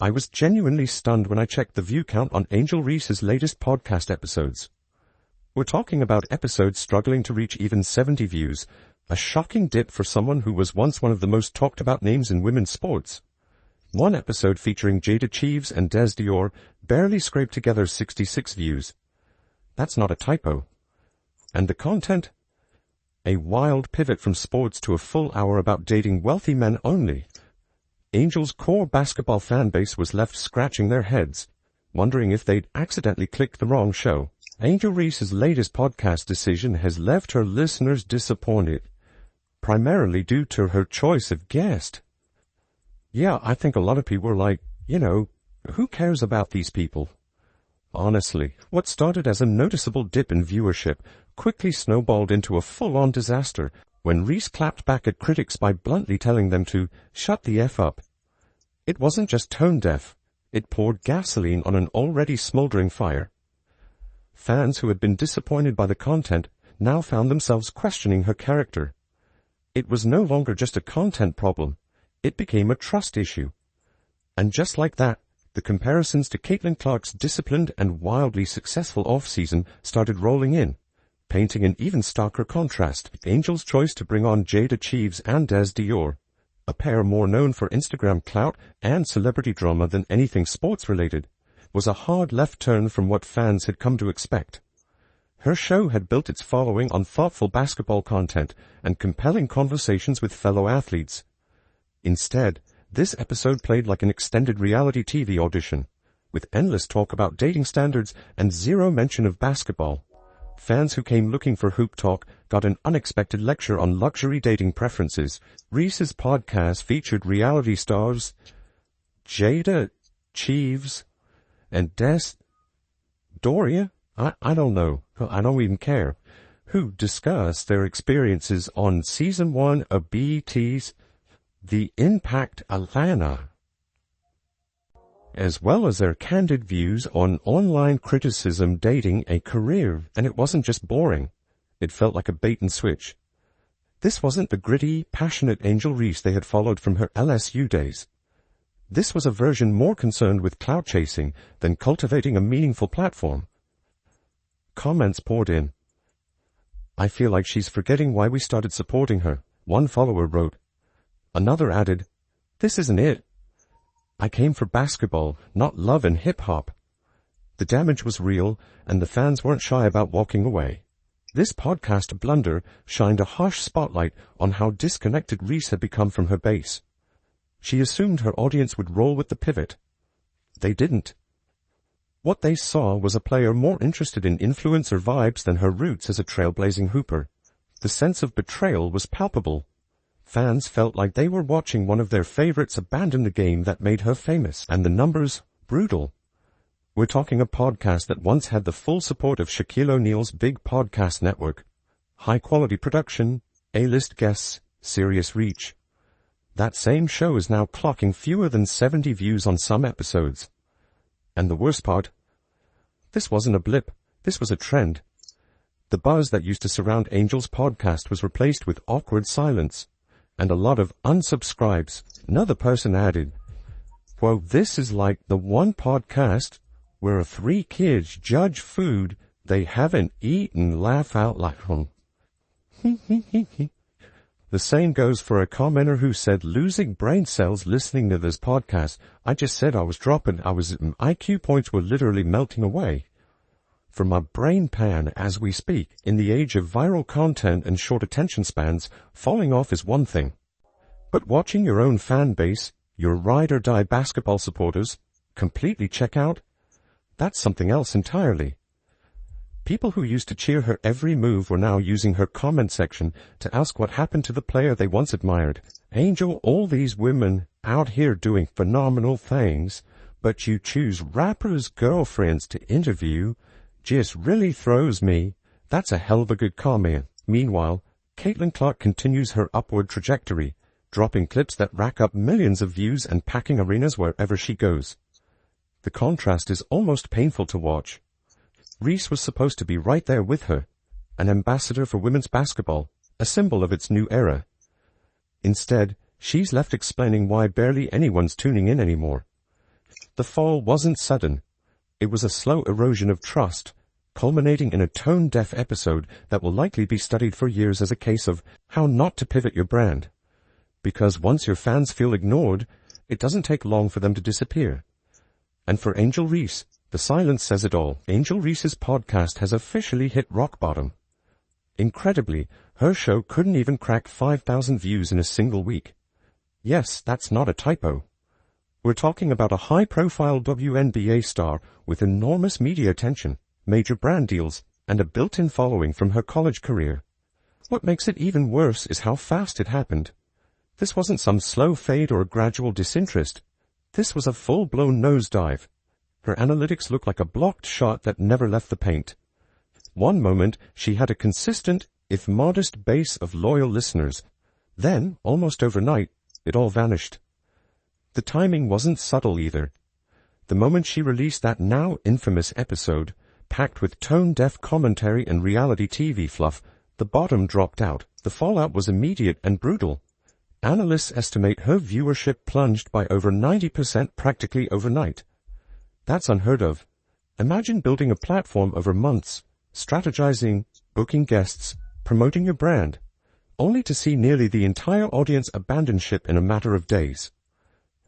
I was genuinely stunned when I checked the view count on Angel Reese's latest podcast episodes. We're talking about episodes struggling to reach even 70 views, a shocking dip for someone who was once one of the most talked about names in women's sports. One episode featuring Jada Cheeves and Des Dior barely scraped together 66 views. That's not a typo. And the content? A wild pivot from sports to a full hour about dating wealthy men only. Angel's core basketball fan base was left scratching their heads, wondering if they'd accidentally clicked the wrong show. Angel Reese's latest podcast decision has left her listeners disappointed, primarily due to her choice of guest. Yeah, I think a lot of people were like, who cares about these people? Honestly, what started as a noticeable dip in viewership quickly snowballed into a full-on disaster when Reese clapped back at critics by bluntly telling them to shut the F up. It wasn't just tone-deaf, it poured gasoline on an already smoldering fire. Fans who had been disappointed by the content now found themselves questioning her character. It was no longer just a content problem, it became a trust issue. And just like that, the comparisons to Caitlin Clark's disciplined and wildly successful off-season started rolling in, painting an even starker contrast. Angel's choice to bring on Jada Cheeves and Des Dior, a pair more known for Instagram clout and celebrity drama than anything sports-related, was a hard left turn from what fans had come to expect. Her show had built its following on thoughtful basketball content and compelling conversations with fellow athletes. Instead, this episode played like an extended reality TV audition, with endless talk about dating standards and zero mention of basketball. Fans who came looking for hoop talk got an unexpected lecture on luxury dating preferences. Reese's podcast featured reality stars Jada Cheeves and Des Doria, I don't know, I don't even care, who discussed their experiences on Season 1 of BET's The Impact Atlanta, as well as their candid views on online criticism dating a career. And it wasn't just boring, it felt like a bait and switch. This wasn't the gritty, passionate Angel Reese they had followed from her LSU days. This was a version more concerned with clout chasing than cultivating a meaningful platform. Comments poured in. "I feel like she's forgetting why we started supporting her," one follower wrote. Another added, "This isn't it. I came for basketball, not love and hip-hop." The damage was real, and the fans weren't shy about walking away. This podcast blunder shined a harsh spotlight on how disconnected Reese had become from her base. She assumed her audience would roll with the pivot. They didn't. What they saw was a player more interested in influencer vibes than her roots as a trailblazing hooper. The sense of betrayal was palpable. Fans felt like they were watching one of their favorites abandon the game that made her famous. And the numbers, brutal. We're talking a podcast that once had the full support of Shaquille O'Neal's big podcast network. High-quality production, A-list guests, serious reach. That same show is now clocking fewer than 70 views on some episodes. And the worst part? This wasn't a blip, this was a trend. The buzz that used to surround Angel's podcast was replaced with awkward silence, and a lot of unsubscribes. Another person added, "Well, this is like the one podcast where three kids judge food they haven't eaten, laugh out loud." The same goes for a commenter who said, "Losing brain cells listening to this podcast. I just said I was dropping. IQ points were literally melting away from my brain pan as we speak." In the age of viral content and short attention spans, falling off is one thing. But watching your own fan base, your ride-or-die basketball supporters, completely check out, that's something else entirely. People who used to cheer her every move were now using her comment section to ask what happened to the player they once admired. "Angel, all these women out here doing phenomenal things, but you choose rappers' girlfriends to interview, just really throws me. That's a hell of a good comment." Meanwhile, Caitlin Clark continues her upward trajectory, dropping clips that rack up millions of views and packing arenas wherever she goes. The contrast is almost painful to watch. Reese was supposed to be right there with her, an ambassador for women's basketball, a symbol of its new era. Instead, she's left explaining why barely anyone's tuning in anymore. The fall wasn't sudden. It was a slow erosion of trust, culminating in a tone-deaf episode that will likely be studied for years as a case of how not to pivot your brand. Because once your fans feel ignored, it doesn't take long for them to disappear. And for Angel Reese, the silence says it all. Angel Reese's podcast has officially hit rock bottom. Incredibly, her show couldn't even crack 5,000 views in a single week. Yes, that's not a typo. We're talking about a high-profile WNBA star with enormous media attention, major brand deals, and a built-in following from her college career. What makes it even worse is how fast it happened. This wasn't some slow fade or a gradual disinterest. This was a full-blown nosedive. Her analytics looked like a blocked shot that never left the paint. One moment, she had a consistent, if modest, base of loyal listeners. Then, almost overnight, it all vanished. The timing wasn't subtle either. The moment she released that now infamous episode, packed with tone-deaf commentary and reality TV fluff, the bottom dropped out. The fallout was immediate and brutal. Analysts estimate her viewership plunged by over 90% practically overnight. That's unheard of. Imagine building a platform over months, strategizing, booking guests, promoting your brand, only to see nearly the entire audience abandon ship in a matter of days.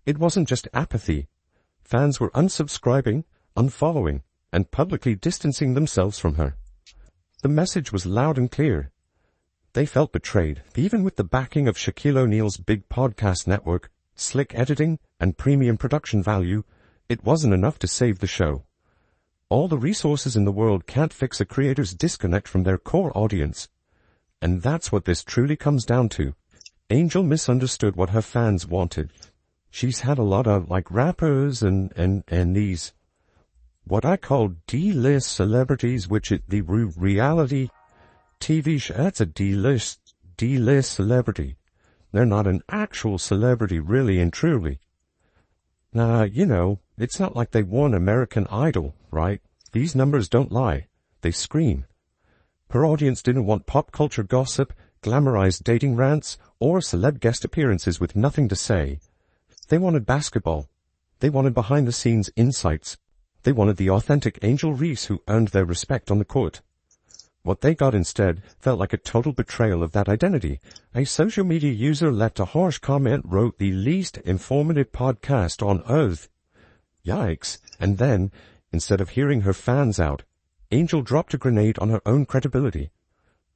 It wasn't just apathy. Fans were unsubscribing, unfollowing, and publicly distancing themselves from her. The message was loud and clear. They felt betrayed, even with the backing of Shaquille O'Neal's big podcast network, slick editing, and premium production value. It wasn't enough to save the show. All the resources in the world can't fix a creator's disconnect from their core audience. And that's what this truly comes down to. Angel misunderstood what her fans wanted. She's had a lot of, rappers and these, what I call D-list celebrities, which is the reality TV show. That's a D-list celebrity. They're not an actual celebrity, really and truly. Now, it's not like they won American Idol, right? These numbers don't lie. They scream. Her audience didn't want pop culture gossip, glamorized dating rants, or celeb guest appearances with nothing to say. They wanted basketball. They wanted behind-the-scenes insights. They wanted the authentic Angel Reese who earned their respect on the court. What they got instead felt like a total betrayal of that identity. A social media user left a harsh comment, wrote the least informative podcast on earth. Yikes. And then, instead of hearing her fans out, Angel dropped a grenade on her own credibility.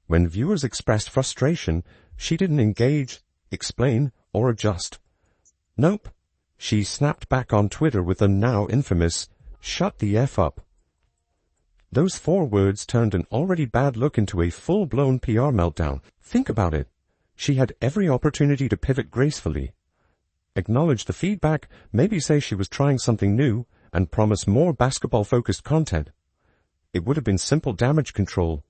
When viewers expressed frustration, she didn't engage, explain, or adjust. Nope. She snapped back on Twitter with the now infamous, "Shut the F up." Those 4 words turned an already bad look into a full-blown PR meltdown. Think about it. She had every opportunity to pivot gracefully, acknowledge the feedback, maybe say she was trying something new, and promise more basketball-focused content. It would have been simple damage control.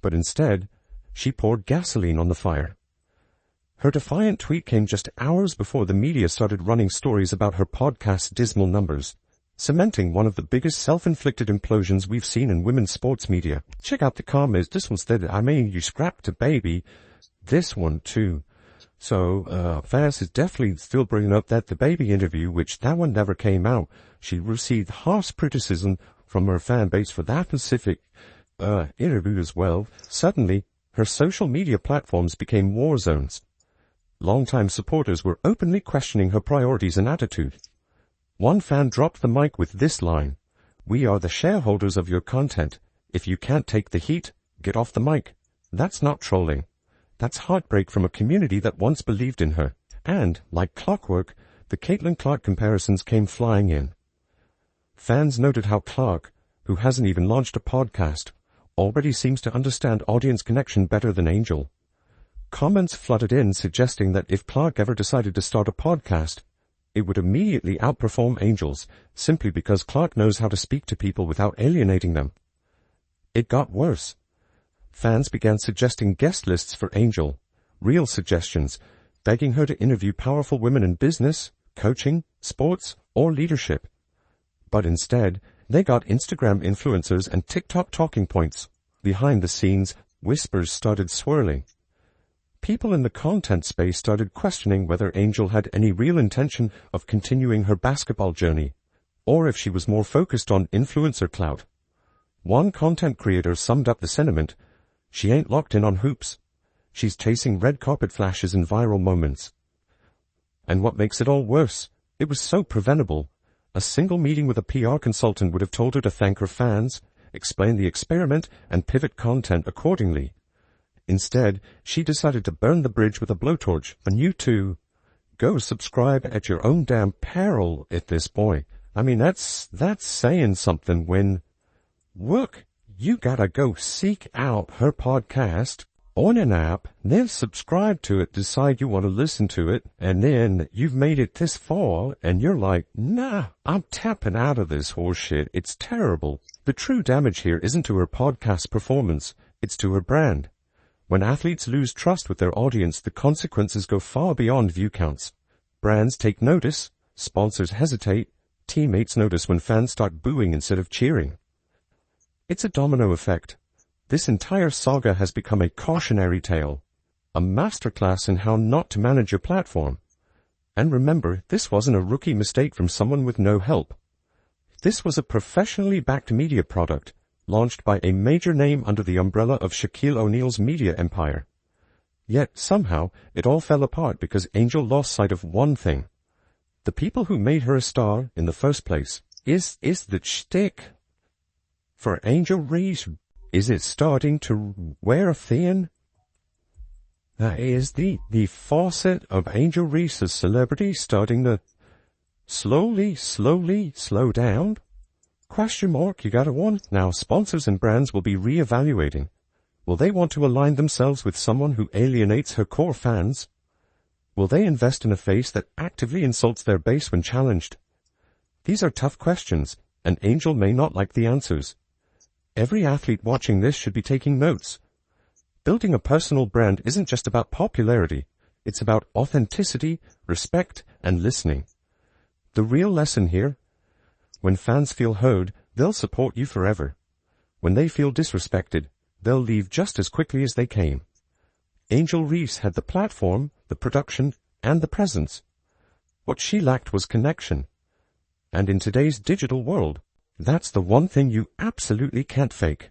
But instead, she poured gasoline on the fire. Her defiant tweet came just hours before the media started running stories about her podcast's dismal numbers, cementing one of the biggest self-inflicted implosions we've seen in women's sports media. Check out the comments. This one said, you scrapped a baby. This one too. So, Fast is definitely still bringing up that the baby interview, which that one never came out. She received harsh criticism from her fan base for that specific interview as well. Suddenly, her social media platforms became war zones. Longtime supporters were openly questioning her priorities and attitude. One fan dropped the mic with this line: "We are the shareholders of your content. If you can't take the heat, get off the mic." That's not trolling. That's heartbreak from a community that once believed in her. And, like clockwork, the Caitlin Clark comparisons came flying in. Fans noted how Clark, who hasn't even launched a podcast, already seems to understand audience connection better than Angel. Comments flooded in suggesting that if Clark ever decided to start a podcast, it would immediately outperform Angel's, simply because Clark knows how to speak to people without alienating them. It got worse. Fans began suggesting guest lists for Angel, real suggestions, begging her to interview powerful women in business, coaching, sports, or leadership. But instead, they got Instagram influencers and TikTok talking points. Behind the scenes, whispers started swirling. People in the content space started questioning whether Angel had any real intention of continuing her basketball journey. or if she was more focused on influencer clout. One content creator summed up the sentiment: she ain't locked in on hoops. She's chasing red carpet flashes and viral moments. And what makes it all worse, it was so preventable. A single meeting with a PR consultant would have told her to thank her fans, explain the experiment, and pivot content accordingly. Instead, she decided to burn the bridge with a blowtorch. And you too, go subscribe at your own damn peril at this point. I mean, that's saying something when, look, you gotta go seek out her podcast on an app, then subscribe to it, decide you want to listen to it, and then you've made it this far, and you're like, nah, I'm tapping out of this horse shit. It's terrible. The true damage here isn't to her podcast performance, it's to her brand. When athletes lose trust with their audience, the consequences go far beyond view counts. Brands take notice, sponsors hesitate, teammates notice when fans start booing instead of cheering. It's a domino effect. This entire saga has become a cautionary tale, a masterclass in how not to manage your platform. And remember, this wasn't a rookie mistake from someone with no help. This was a professionally backed media product, launched by a major name under the umbrella of Shaquille O'Neal's media empire. Yet, somehow, it all fell apart because Angel lost sight of one thing. The people who made her a star in the first place. Is the shtick for Angel Reese, is it starting to wear thin? Is the faucet of Angel Reese's celebrity starting to slowly slow down? Question mark, you got a one? Now, sponsors and brands will be re-evaluating. Will they want to align themselves with someone who alienates her core fans? Will they invest in a face that actively insults their base when challenged? These are tough questions, and Angel may not like the answers. Every athlete watching this should be taking notes. Building a personal brand isn't just about popularity. It's about authenticity, respect, and listening. The real lesson here: when fans feel heard, they'll support you forever. When they feel disrespected, they'll leave just as quickly as they came. Angel Reese had the platform, the production, and the presence. What she lacked was connection. And in today's digital world, that's the one thing you absolutely can't fake.